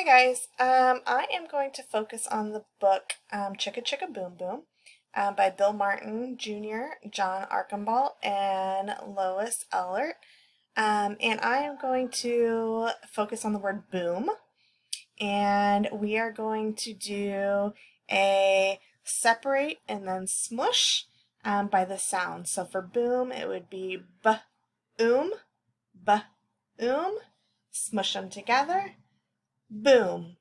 Hi guys, I am going to focus on the book Chicka Chicka Boom Boom by Bill Martin Jr., John Archambault, and Lois Ehlert. And I am going to focus on the word boom, and we are going to do a separate and then smush by the sound. So for boom, it would be b-oom, b-oom, smush them together, boom.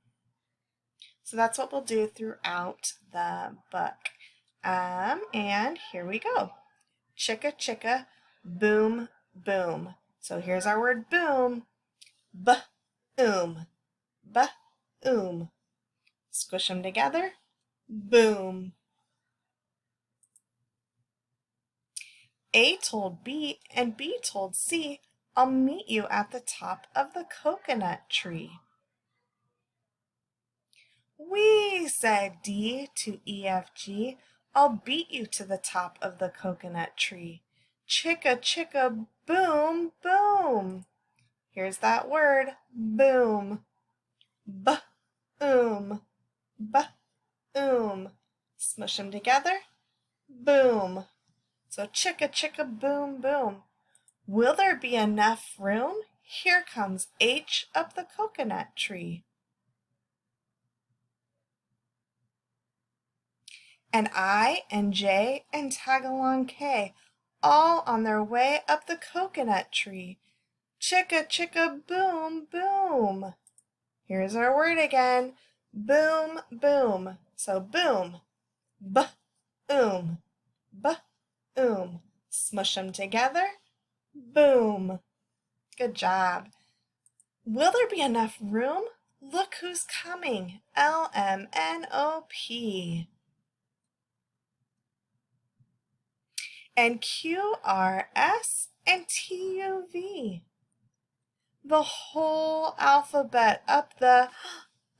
So that's what we'll do throughout the book. And here we go. Chicka chicka, boom, boom. So here's our word boom. B-oom, b-oom. Squish them together, boom. A told B and B told C, I'll meet you at the top of the coconut tree. Wee, said D to E, F, G, I'll beat you to the top of the coconut tree. Chicka, chicka, boom, boom. Here's that word, boom. B-oom, b-oom. Smush them together, boom. So chicka, chicka, boom, boom. Will there be enough room? Here comes H up the coconut tree. And I and J and Tagalong K, all on their way up the coconut tree. Chicka, chicka, boom, boom. Here's our word again, boom, boom. So boom, b-oom, b-oom. Smush them together, boom. Good job. Will there be enough room? Look who's coming, L-M-N-O-P. And Q-R-S and T-U-V. The whole alphabet up the,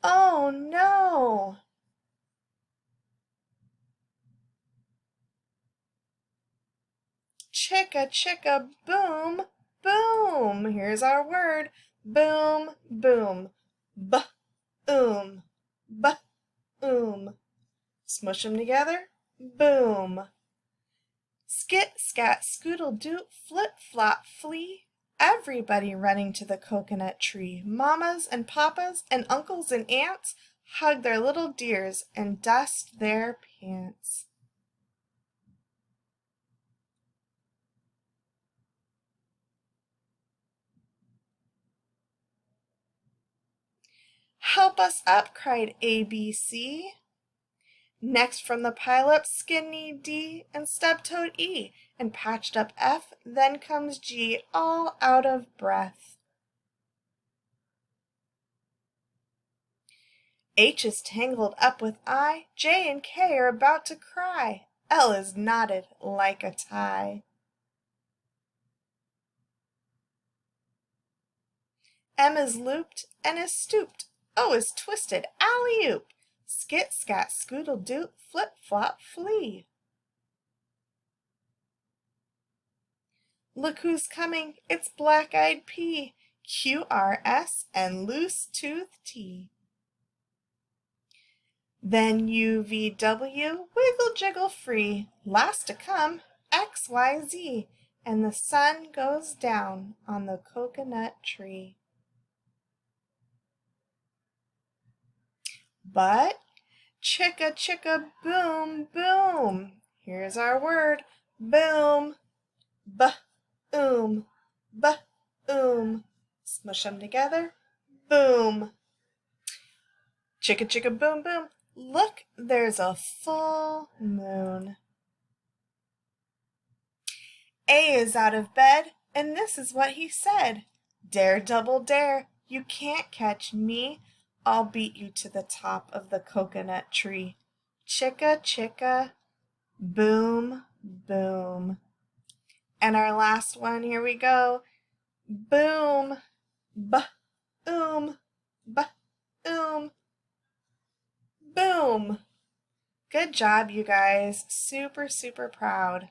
oh no! Chicka, chicka, boom, boom. Here's our word, boom, boom. B-oom, b-oom. Smush them together, boom. Skit, scat, scoodle, doot, flip, flop, flee. Everybody running to the coconut tree. Mamas and papas and uncles and aunts hug their little dears and dust their pants. Help us up, cried ABC. Next from the pile up, skinny D and stub-toed E, and patched up F, then comes G, all out of breath. H is tangled up with I, J and K are about to cry, L is knotted like a tie. M is looped and is stooped, O is twisted, alley-oop. Skit, scat, scoodle, doot, flip, flop, flee. Look who's coming, it's black-eyed P, Q-R-S, and loose-tooth T. Then U-V-W, wiggle jiggle free, last to come, X-Y-Z, and the sun goes down on the coconut tree. But chicka chicka boom boom. Here's our word, boom. B-oom, b-oom. Smush them together, boom. Chicka chicka boom boom. Look, there's a full moon. A is out of bed, and this is what he said. Dare, double dare, you can't catch me. I'll beat you to the top of the coconut tree. Chicka, chicka, boom, boom. And our last one, here we go. Boom, b-oom, b-oom, boom. Good job, you guys. Super, super proud.